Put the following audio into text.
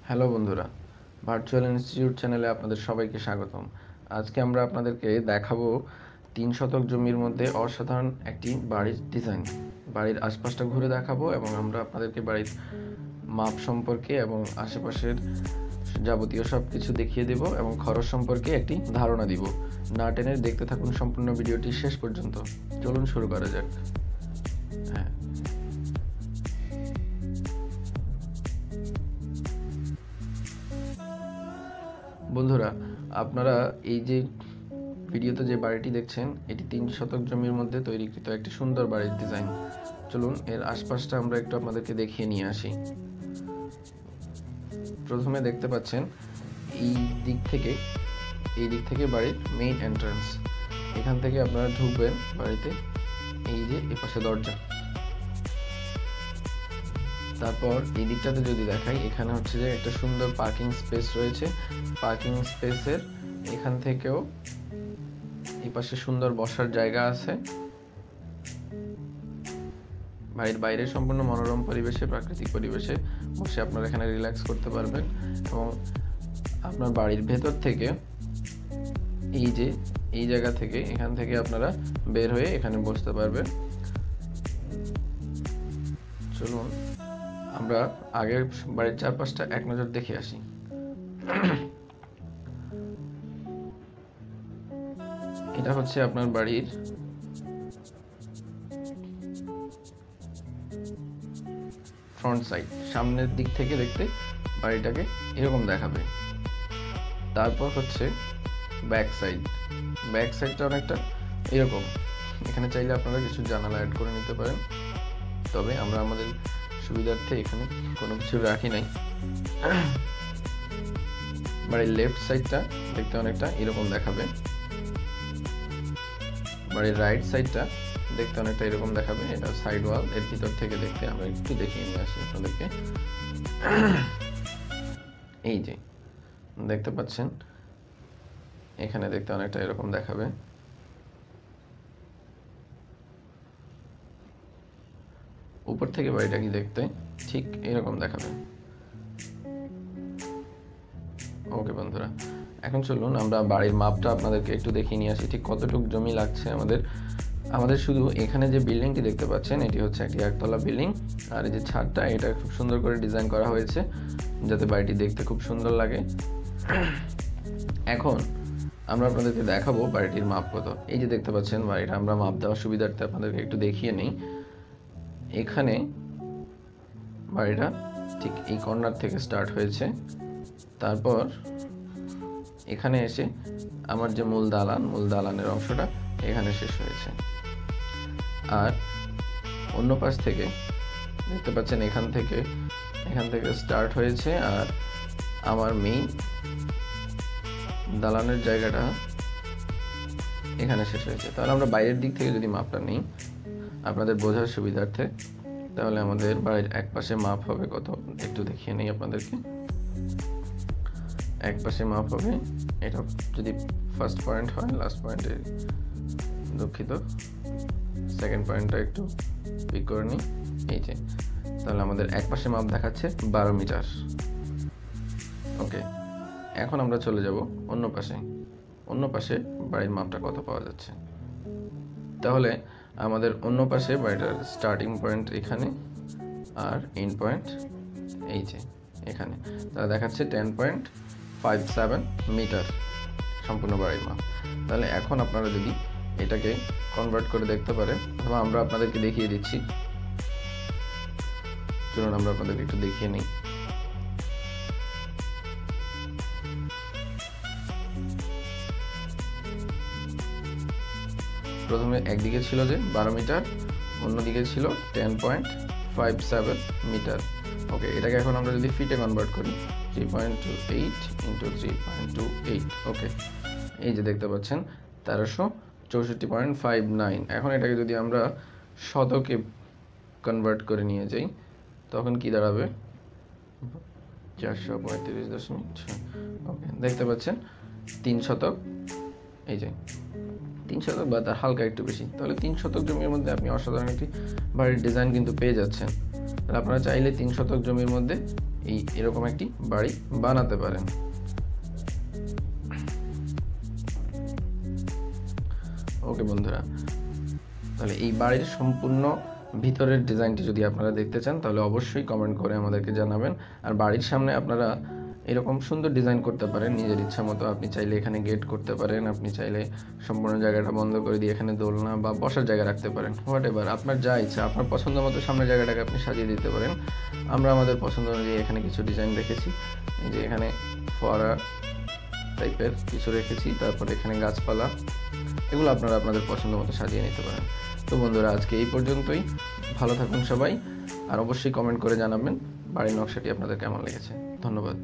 Hello বন্ধুরা, virtual institute চ্যানেলে আপনাদের সবাইকে স্বাগতম। আজকে আমরা আপনাদেরকে দেখাবো 3 শতক জমির মধ্যে অসাধারণ একটি বাড়ির ডিজাইন। বাড়ির আশপাশটা ঘুরে দেখাবো এবং আমরা আপনাদেরকে বাড়ির মাপ সম্পর্কে এবং আশেপাশের যাবতীয় সব কিছু দেখিয়ে দেব এবং খরচ সম্পর্কে একটি ধারণা দিব। না টেনে দেখতে থাকুন সম্পূর্ণ ভিডিওটি শেষ পর্যন্ত। চলুন শুরু করা যাক। বন্ধুরা, আপনারা এই যে ভিডিওতে যে বাড়িটি দেখছেন, এটি 3 শতক জমির মধ্যে তৈরিকৃত একটি সুন্দর বাড়ির ডিজাইন। চলুন এর আশপাশটা আমরা একটু আপনাদেরকে দেখিয়ে নিয়ে আসি। প্রথমে দেখতে পাচ্ছেন এই দিক থেকে বাড়ির মেইন এন্ট্রান্স। এখান থেকে আপনারা ঢুকবেন বাড়িতে, এই যে এপাশে দরজা। তারপর এই দিকটাতে যদি দেখাই, এখানে হচ্ছে যে একটা সুন্দর পার্কিং স্পেস রয়েছে। পার্কিং স্পেসের এখান থেকেও এই পাশে সুন্দর বসার জায়গা আছে। বাড়ির বাইরে সম্পূর্ণ মনোরম পরিবেশে, প্রাকৃতিক পরিবেশে বসে আপনারা এখানে রিল্যাক্স করতে পারবেন এবং আপনার বাড়ির ভেতর থেকে এই জায়গা থেকে, এখান থেকে আপনারা বের হয়ে এখানে বসতে পারবেন। চলুন আমরা আগের বাড়ির চারপাশটা এক নজর দেখে আসি। এটা হচ্ছে আপনার বাড়ির ফ্রন্ট সাইড। সামনের দিক থেকে দেখতে বাড়িটাকে এরকম দেখাবে। তারপর হচ্ছে ব্যাক সাইডটা অনেকটা এরকম। এখানে চাইলে আপনারা কিছু জানালা অ্যাড করে নিতে পারেন, তবে আমরা আমাদের সুবিধার্থে এখানে কোনো কিছু রাখি নাই। বাড়ির লেফট সাইডটা দেখতে অনেকটা এরকম দেখাবে। বাড়ির রাইট সাইডটা দেখতে অনেকটা এরকম দেখাবে। এটা সাইড ওয়াল। এর ভিতর থেকে দেখতে আমরা একটু দেখিয়ে নিয়ে আসি আপনাদেরকে। এই যে দেখতে পাচ্ছেন, এখানে দেখতে অনেকটা এরকম দেখাবে। উপর থেকে বাড়িটা কি দেখতে ঠিক এরকম দেখাবে। ওকে বন্ধুরা, এখন চলুন আমরা বাড়ির মাপটা আপনাদেরকে একটু দেখিয়ে নিয়ে আসি, ঠিক কতটুকু জমি লাগছে আমাদের শুধু এখানে যে বিল্ডিংটি দেখতে পাচ্ছেন, এটি হচ্ছে একটি একতলা বিল্ডিং। আর এই যে ছাদটা, এটা খুব সুন্দর করে ডিজাইন করা হয়েছে যাতে বাড়িটি দেখতে খুব সুন্দর লাগে। এখন আমরা আপনাদেরকে দেখাবো বাড়িটির মাপ কত। এই যে দেখতে পাচ্ছেন বাড়িটা, আমরা মাপ দেওয়ার সুবিধার্থে আপনাদেরকে একটু দেখিয়ে নিই। এখানে বাড়িটা ঠিক এই কর্নার থেকে স্টার্ট হয়েছে। তারপর এখানে এসে আমার যে মূল দালানের অংশটা এখানে শেষ হয়েছে। আর অন্য পাশ থেকে দেখতে পাচ্ছেন এখান থেকে স্টার্ট হয়েছে আর আমার মেইন দালানের জায়গাটা এখানে শেষ হয়েছে। তাহলে আমরা বাইরের দিক থেকে যদি মাপটা নিই আপনাদের বোঝার সুবিধার্থে, তাহলে আমাদের বাড়ির এক পাশে মাপ হবে কত একটু দেখিয়ে নেই আপনাদেরকে। এক পাশে মাপ হবে, এটা যদি ফার্স্ট পয়েন্ট হয়, লাস্ট পয়েন্টে দুঃখিত, সেকেন্ড পয়েন্টটা একটু পিক করে নিই। এই যে, তাহলে আমাদের এক পাশে মাপ দেখাচ্ছে 12 মিটার। ওকে, এখন আমরা চলে যাব অন্য পাশে বাড়ির মাপটা কত পাওয়া যাচ্ছে। তাহলে আমাদের অন্য পাশে বাড়িটার স্টার্টিং পয়েন্ট এখানে আর এন্ড পয়েন্ট এই যে এখানে, তাহলে দেখাচ্ছে 10.57 মিটার সম্পূর্ণ বাড়ির মাপ। তাহলে এখন আপনারা যদি এটাকে কনভার্ট করে দেখতে পারেন, অথবা আমরা আপনাদেরকে দেখিয়ে দিচ্ছি। চলুন আমরা আপনাদেরকে একটু দেখিয়ে নিই। প্রথমে একদিকে ছিল যে 12 মিটার, অন্যদিকে ছিল 10.57 মিটার। ওকে, এটাকে এখন আমরা যদি ফিটে কনভার্ট করি, 3.28 ইন্টু 3.28। ওকে, এই যে দেখতে পাচ্ছেন 1364.59। এখন এটাকে যদি আমরা শতকে কনভার্ট করে নিয়ে যাই, তখন কি দাঁড়াবে? 435.6। ওকে, দেখতে পাচ্ছেন 3 শতক। এই যে 3 শতক বা তার হালকা একটু বেশি। তাহলে 3 শতক জমির মধ্যে আপনি অসাধারণ একটি বাড়ির ডিজাইন কিন্তু পেয়ে যাচ্ছেন। তাহলে আপনারা চাইলে 3 শতক জমির মধ্যে এরকম একটি বাড়ি বানাতে পারেন। ওকে বন্ধুরা, তাহলে এই বাড়ির সম্পূর্ণ ভিতরের ডিজাইনটি যদি আপনারা দেখতে চান তাহলে অবশ্যই কমেন্ট করে আমাদেরকে জানাবেন। আর বাড়ির সামনে আপনারা এরকম সুন্দর ডিজাইন করতে পারেন নিজের ইচ্ছা মতো। আপনি চাইলে এখানে গেট করতে পারেন, আপনি চাইলে সম্পূর্ণ জায়গাটা বন্ধ করে দিয়ে এখানে দোলনা বা বসার জায়গা রাখতে পারেন, হোয়াট এভার আপনার যা ইচ্ছা, আপনার পছন্দ মতো সামনের জায়গাটাকে আপনি সাজিয়ে দিতে পারেন। আমরা আমাদের পছন্দ অনুযায়ী এখানে কিছু ডিজাইন রেখেছি, এই যে এখানে ফোয়ারা টাইপের কিছু রেখেছি, তারপরে এখানে গাছপালা, এগুলো আপনারা আপনাদের পছন্দ মতো সাজিয়ে নিতে পারেন। তো বন্ধুরা, আজকে এই পর্যন্তই। ভালো থাকুন সবাই, আর অবশ্যই কমেন্ট করে জানাবেন বাড়ির নকশাটি আপনাদের কেমন লেগেছে। ধন্যবাদ।